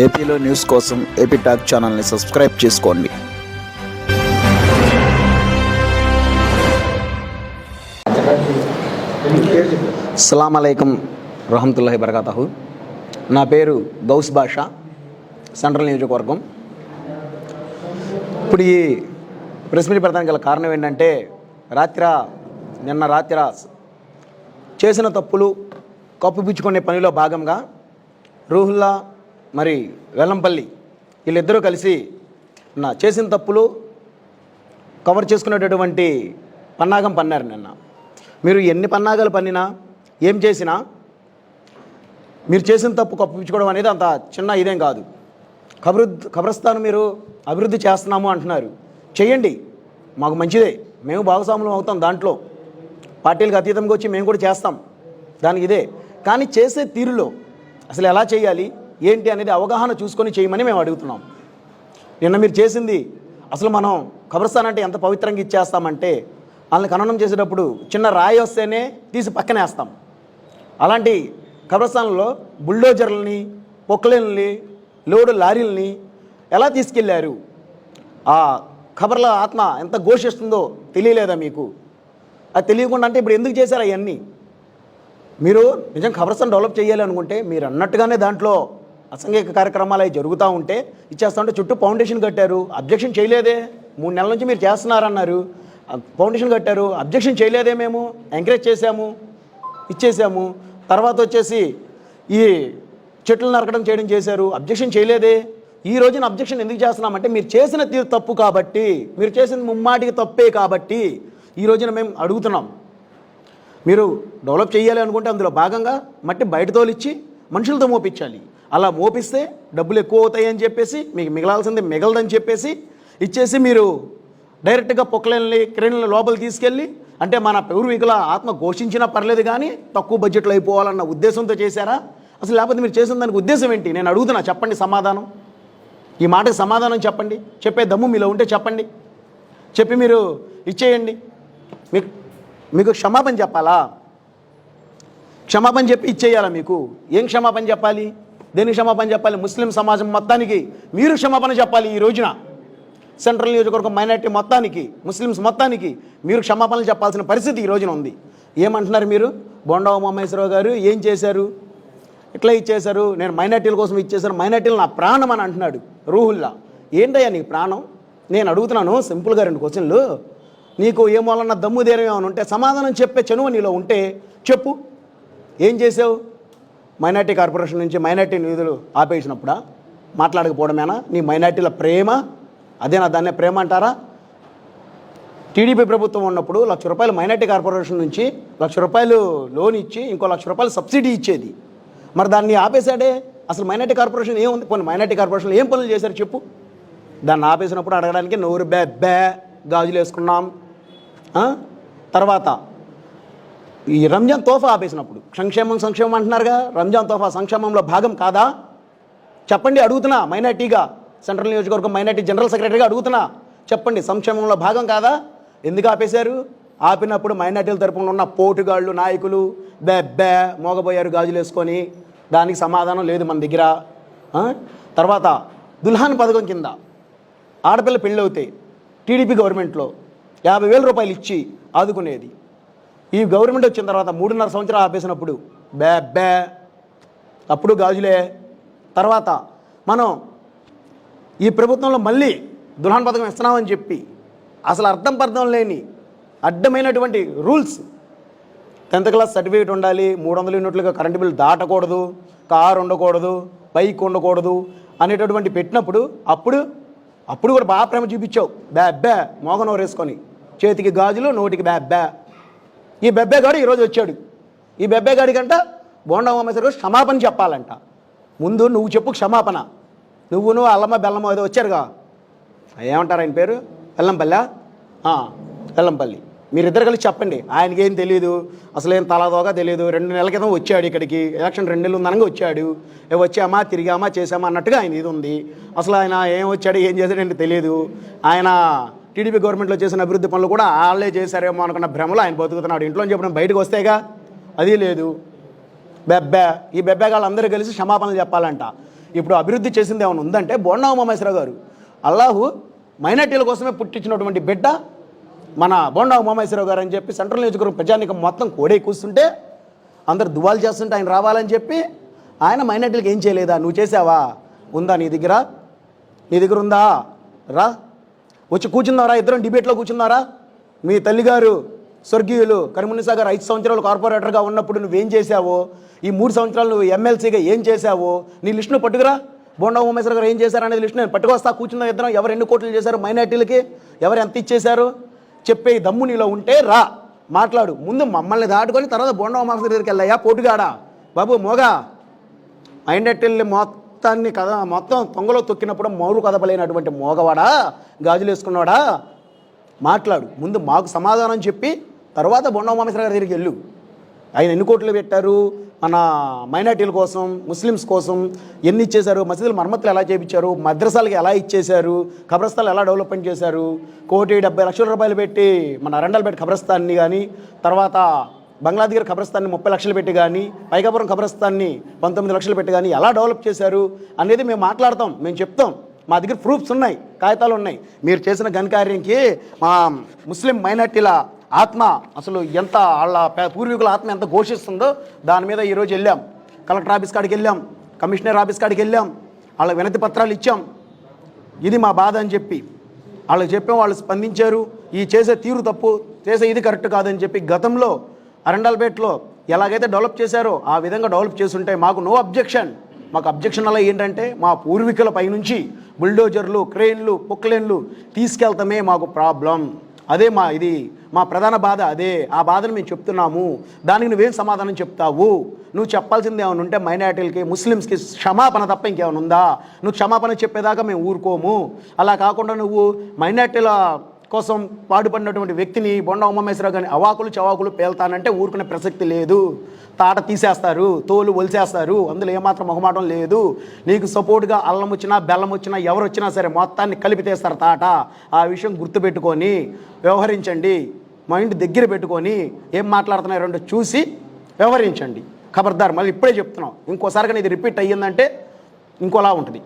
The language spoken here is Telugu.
ఏపీలో న్యూస్ కోసం ఏపీ టాక్ ఛానల్ని సబ్స్క్రైబ్ చేసుకోండి. అస్సలాము అలైకుం రహమతుల్లాహి బరకాతహు. నా పేరు గౌస్ బాషా, సెంట్రల్ నియోజకవర్గం. ఇప్పుడు ఈ ప్రెస్ మీట్ పెడతానికి గల కారణం ఏంటంటే, నిన్న రాత్రి చేసిన తప్పులు కప్పిపుచ్చుకునే పనిలో భాగంగా రూహుల్లా మరి వెల్లంపల్లి వీళ్ళిద్దరూ కలిసి చేసిన తప్పులు కవర్ చేసుకునేటటువంటి పన్నాగం పన్నారు. నిన్న మీరు ఎన్ని పన్నాగాలు పన్నినా, ఏం చేసినా, మీరు చేసిన తప్పు కప్పిపుచ్చుకోవడం అనేది అంత చిన్న ఇదేం కాదు. ఖబరస్థాను మీరు అభివృద్ధి చేస్తున్నాము అంటున్నారు, చేయండి, మాకు మంచిదే, మేము భాగస్వాములం అవుతాం దాంట్లో, పార్టీలకు అతీతంగా వచ్చి మేము కూడా చేస్తాం, దానికి ఇదే. కానీ చేసే తీరులో అసలు ఎలా చేయాలి ఏంటి అనేది అవగాహన చూసుకొని చేయమని మేము అడుగుతున్నాం. నిన్న మీరు చేసింది అసలు మనం ఖబరస్థాన్ అంటే ఎంత పవిత్రంగా ఇచ్చేస్తామంటే, వాళ్ళని ఖననం చేసేటప్పుడు చిన్న రాయి వస్తేనే తీసి పక్కనే వేస్తాం. అలాంటి ఖబరస్థాన్లో బుల్డోజర్లని, పొక్లైన్లని, లోడు లారీలని ఎలా తీసుకెళ్లారు? ఆ ఖబర్ల ఆత్మ ఎంత ఘోషిస్తుందో తెలియలేదా మీకు? అది తెలియకుండా అంటే ఇప్పుడు ఎందుకు చేశారు అవన్నీ? మీరు నిజం ఖబరస్థాన్ డెవలప్ చేయాలి అనుకుంటే మీరు అన్నట్టుగానే దాంట్లో అసంఘిక కార్యక్రమాలు అవి జరుగుతూ ఉంటే ఇచ్చేస్తూ ఉంటే చుట్టూ ఫౌండేషన్ కట్టారు, అబ్జెక్షన్ చేయలేదే. 3 నెలల నుంచి మీరు చేస్తున్నారన్నారు, ఫౌండేషన్ కట్టారు, అబ్జెక్షన్ చేయలేదే. మేము ఎంకరేజ్ చేశాము, ఇచ్చేసాము. తర్వాత వచ్చేసి ఈ చెట్లు నరకడం చేయడం చేశారు, అబ్జెక్షన్ చేయలేదే. ఈ రోజున అబ్జెక్షన్ ఎందుకు చేస్తున్నామంటే మీరు చేసిన తీరు తప్పు కాబట్టి, మీరు చేసిన ముమ్మాటికి తప్పే కాబట్టి ఈ రోజున మేము అడుగుతున్నాం. మీరు డెవలప్ చేయాలి అనుకుంటే అందులో భాగంగా మట్టి బయట తోలిచ్చి మనుషులతో మోపించాలి. అలా మోపిస్తే డబ్బులు ఎక్కువ అవుతాయి అని చెప్పేసి, మీకు మిగలాల్సింది మిగలదని చెప్పేసి ఇచ్చేసి మీరు డైరెక్ట్గా పొక్లైన్లు, క్రేన్లు లోపల తీసుకెళ్ళి, అంటే మన పూర్వీకుల ఆత్మ ఘోషించినా పర్లేదు కానీ తక్కువ బడ్జెట్లో అయిపోవాలన్న ఉద్దేశంతో చేశారా? అసలు లేకపోతే మీరు చేసిన దానికి ఉద్దేశం ఏంటి? నేను అడుగుతున్నా, చెప్పండి సమాధానం. ఈ మాటకి సమాధానం చెప్పండి. చెప్పే దమ్ము మీలో ఉంటే చెప్పండి, చెప్పి మీరు ఇచ్చేయండి. మీకు క్షమాపణ చెప్పాలా? క్షమాపణ చెప్పి ఇచ్చేయాలా? మీకు ఏం క్షమాపణ చెప్పాలి? దేనికి క్షమాపణ చెప్పాలి? ముస్లిం సమాజం మొత్తానికి మీరు క్షమాపణ చెప్పాలి. ఈ రోజున సెంట్రల్ నియోజకవర్గం మైనార్టీ మొత్తానికి, ముస్లిమ్స్ మొత్తానికి మీరు క్షమాపణలు చెప్పాల్సిన పరిస్థితి ఈ రోజున ఉంది. ఏమంటున్నారు మీరు? బొండా ఉమామహేశ్వరరావు గారు ఏం చేశారు, ఇట్లా ఇచ్చేశారు, నేను మైనార్టీల కోసం ఇచ్చేశారు, మైనార్టీలు నా ప్రాణం అని అంటున్నాడు రూహుల్లా. ఏంటయ్యా నీ ప్రాణం? నేను అడుగుతున్నాను సింపుల్గా 2 క్వశ్చన్లు. నీకు ఏమోలన్న దమ్ము ధైర్యం ఏమైనా ఉంటే, సమాధానం చెప్పే చనువు నీలో ఉంటే చెప్పు. ఏం చేసావు? మైనార్టీ కార్పొరేషన్ నుంచి మైనార్టీ నిధులు ఆపేసినప్పుడా? మాట్లాడకపోవడమేనా నీ మైనార్టీల ప్రేమ? అదేనా దాన్నే ప్రేమ అంటారా? టీడీపీ ప్రభుత్వం ఉన్నప్పుడు ₹1,00,000 మైనార్టీ కార్పొరేషన్ నుంచి ₹1,00,000 లోన్ ఇచ్చి ఇంకో ₹1,00,000 సబ్సిడీ ఇచ్చేది. మరి దాన్ని ఆపేశాడే. అసలు మైనార్టీ కార్పొరేషన్ ఏముంది? కొన్ని మైనార్టీ కార్పొరేషన్లో ఏం పనులు చేశారు చెప్పు. దాన్ని ఆపేసినప్పుడు అడగడానికి నోరు బ్యా గాజులు వేసుకున్నాం. తర్వాత ఈ రంజాన్ తోఫా ఆపేసినప్పుడు సంక్షేమం అంటున్నారుగా, రంజాన్ తోఫా సంక్షేమంలో భాగం కాదా? చెప్పండి, అడుగుతున్నా. మైనార్టీగా, సెంట్రల్ నియోజకవర్గం మైనార్టీ జనరల్ సెక్రటరీగా అడుగుతున్నా, చెప్పండి, సంక్షేమంలో భాగం కాదా? ఎందుకు ఆపేశారు? ఆపినప్పుడు మైనార్టీల తరపున ఉన్న పోటుగాళ్ళు, నాయకులు బ్యా మోగబోయారు గాజులు వేసుకొని. దానికి సమాధానం లేదు మన దగ్గర. తర్వాత దుల్హాన్ పథకం కింద ఆడపిల్ల పెళ్ళి అవుతాయి, టీడీపీ గవర్నమెంట్లో ₹50,000 ఇచ్చి ఆదుకునేది. ఈ గవర్నమెంట్ వచ్చిన తర్వాత 3.5 సంవత్సరాలు ఆపేసినప్పుడు బ్యా అప్పుడు గాజులే. తర్వాత మనం ఈ ప్రభుత్వంలో మళ్ళీ దుల్హాన్ పథకం ఇస్తున్నామని చెప్పి అసలు అర్థం లేని అడ్డమైనటువంటి రూల్స్, 10th క్లాస్ సర్టిఫికేట్ ఉండాలి, 300 యూనిట్లుగా కరెంటు బిల్లు దాటకూడదు, కారు ఉండకూడదు, బైక్ ఉండకూడదు అనేటటువంటి పెట్టినప్పుడు అప్పుడు కూడా బాగా ప్రేమ చూపించావు. బ్యా మోగనోరు వేసుకొని, చేతికి గాజులు, నోటికి బ్యా. ఈ బెబ్బేగాడు ఈరోజు వచ్చాడు. ఈ బెబ్బేగాడికంట బోండా ఉమామహేశ్వరరావు క్షమాపణ చెప్పాలంట. ముందు నువ్వు చెప్పు క్షమాపణ. నువ్వును అల్లమ్మ బెల్లమ్మ ఏదో వచ్చారుగా, ఏమంటారు ఆయన పేరు? వెల్లంపల్లి. మీరిద్దరు కలిసి చెప్పండి. ఆయనకి ఏం తెలియదు, అసలు ఏం తలాదోగా తెలియదు. 2 నెలల క్రితం వచ్చాడు ఇక్కడికి, ఎలక్షన్ 2 నెలలు ఉందనగా వచ్చాడు. వచ్చామా, తిరిగామా, చేసామా అన్నట్టుగా ఆయన ఇది ఉంది. అసలు ఆయన ఏం వచ్చాడు, ఏం చేశాడంటే తెలియదు. ఆయన టీడీపీ గవర్నమెంట్లో చేసిన అభివృద్ధి పనులు కూడా వాళ్ళే చేశారేమో అనుకున్న భ్రమలో ఆయన బతుకుతున్నాడు. ఇంట్లో చెప్పడం బయటకు వస్తేగా, అది లేదు. ఈ బెబ్బేగాళ్ళందరూ కలిసి క్షమాపణలు చెప్పాలంట. ఇప్పుడు అభివృద్ధి చేసింది ఏమైనా ఉందంటే బోండా ఉమామహేశ్వరరావు గారు అల్లాహు మైనార్టీల కోసమే పుట్టించినటువంటి బిడ్డ మన బోండా ఉమామహేశ్వరరావు గారు అని చెప్పి సెంట్రల్ నియోజకవర్గం ప్రజానికం మొత్తం కోడే కూస్తుంటే అందరు దువాలు చేస్తుంటే ఆయన రావాలని చెప్పి ఆయన మైనార్టీలకు ఏం చేయలేదా? నువ్వు చేసావా? ఉందా నీ దగ్గర ఉందా? రా వచ్చి కూర్చున్నారా? ఇద్దరం డిబేట్లో కూర్చున్నారా? మీ తల్లిగారు స్వర్గీయులు కరీమున్నీసా గారు 5 సంవత్సరాలు కార్పొరేటర్గా ఉన్నప్పుడు నువ్వేం చేశావో, ఈ 3 సంవత్సరాలు నువ్వు ఎమ్మెల్సీగా ఏం చేశావో నీ లిస్టును పట్టుకురా. బోండా ఉమామహేశ్వరరావు గారు ఏం చేశారు అనేది లిస్టు నేను పట్టుకొస్తా. కూర్చున్న ఇద్దరం ఎవరు ఎన్ని కోట్లు చేశారు మైనార్టీలకి, ఎవరు ఎంత ఇచ్చేశారు చెప్పే దమ్ము నీలో ఉంటే రా మాట్లాడు. ముందు మమ్మల్ని దాటుకొని తర్వాత బోండా ఉమామహేశ్వరరావు దగ్గరికి వెళ్ళాయా పోటుగాడా బాబు మోగా. మైనార్టీల్ని మొత్తం తొంగలో తొక్కినప్పుడు మౌరు కదపలేనటువంటి మోగవాడా, గాజులు వేసుకున్నావాడా మాట్లాడు. ముందు మాకు సమాధానం చెప్పి తర్వాత బోండా ఉమామహేశ్వరరావు గారి దగ్గరికి వెళ్ళు. ఆయన ఎన్ని కోట్లు పెట్టారు మన మైనార్టీల కోసం, ముస్లిమ్స్ కోసం ఎన్ని ఇచ్చేశారు, మసీదుల మరమ్మతులు ఎలా చేయించారు, మద్రసాలకి ఎలా ఇచ్చేశారు, ఖబరస్థాలు ఎలా డెవలప్మెంట్ చేశారు, 1,70,00,000 రూపాయలు పెట్టి మన అరండల్పేట ఖబరస్థాన్ని కానీ, తర్వాత బంగ్లా దగ్గర ఖబరస్థాన్ని 30 లక్షలు పెట్టి కానీ, పైకాపురం ఖబరస్థాన్ని 19 లక్షలు పెట్టి కానీ ఎలా డెవలప్ చేశారు అనేది మేము మాట్లాడతాం, మేము చెప్తాం. మా దగ్గర ప్రూఫ్స్ ఉన్నాయి, కాగితాలు ఉన్నాయి. మీరు చేసిన ఘనకార్యంకి మా ముస్లిం మైనార్టీల ఆత్మ అసలు ఎంత, వాళ్ళ పూర్వీకుల ఆత్మ ఎంత ఘోషిస్తుందో దాని మీద ఈరోజు వెళ్ళాం. కలెక్టర్ ఆఫీస్ కాడికి వెళ్ళాం, కమిషనర్ ఆఫీస్ కాడికి వెళ్ళాం, వాళ్ళ వినతి పత్రాలు ఇచ్చాం. ఇది మా బాధ అని చెప్పి వాళ్ళకి చెప్పాం. వాళ్ళు స్పందించారు. ఈ చేసే తీరు తప్పు, చేసే ఇది కరెక్ట్ కాదని చెప్పి గతంలో అరండల్పేటలో ఎలాగైతే డెవలప్ చేశారో ఆ విధంగా డెవలప్ చేస్తుంటే మాకు నో అబ్జెక్షన్. మాకు అబ్జెక్షన్ అలా ఏంటంటే మా పూర్వీకుల పైనుంచి బుల్డోజర్లు, క్రెయిన్లు, పొక్లైన్లు తీసుకెళ్తామే మాకు ప్రాబ్లం. అదే మా ప్రధాన బాధ అదే. ఆ బాధను మేము చెప్తున్నాము. దానికి నువ్వేం సమాధానం చెప్తావు? నువ్వు చెప్పాల్సింది ఏమైనా ఉంటే మైనార్టీలకి, ముస్లిమ్స్కి క్షమాపణ తప్ప ఇంకేమైనా ఉందా? నువ్వు క్షమాపణ చెప్పేదాకా మేము ఊరుకోము. అలా కాకుండా నువ్వు మైనార్టీల కోసం పాటుపడినటువంటి వ్యక్తిని బోండా ఉమామహేశ్వరరావు గారిని అవాకులు చవాకులు పేల్తానంటే ఊరుకునే ప్రసక్తి లేదు. తాట తీసేస్తారు, తోలు ఒలిసేస్తారు, అందులో ఏమాత్రం మొహమాటం లేదు. నీకు సపోర్ట్గా అల్లం వచ్చినా బెల్లం వచ్చినా ఎవరు వచ్చినా సరే మొత్తాన్ని కలిపి తీస్తారు తాట. ఆ విషయం గుర్తుపెట్టుకొని వ్యవహరించండి. మైండ్ దగ్గర పెట్టుకొని ఏం మాట్లాడుతున్నారో చూసి వ్యవహరించండి. ఖబర్దార్, మళ్ళీ ఇప్పుడే చెప్తున్నాం, ఇంకోసారిగా ఇది రిపీట్ అయ్యిందంటే ఇంకోలా ఉంటుంది.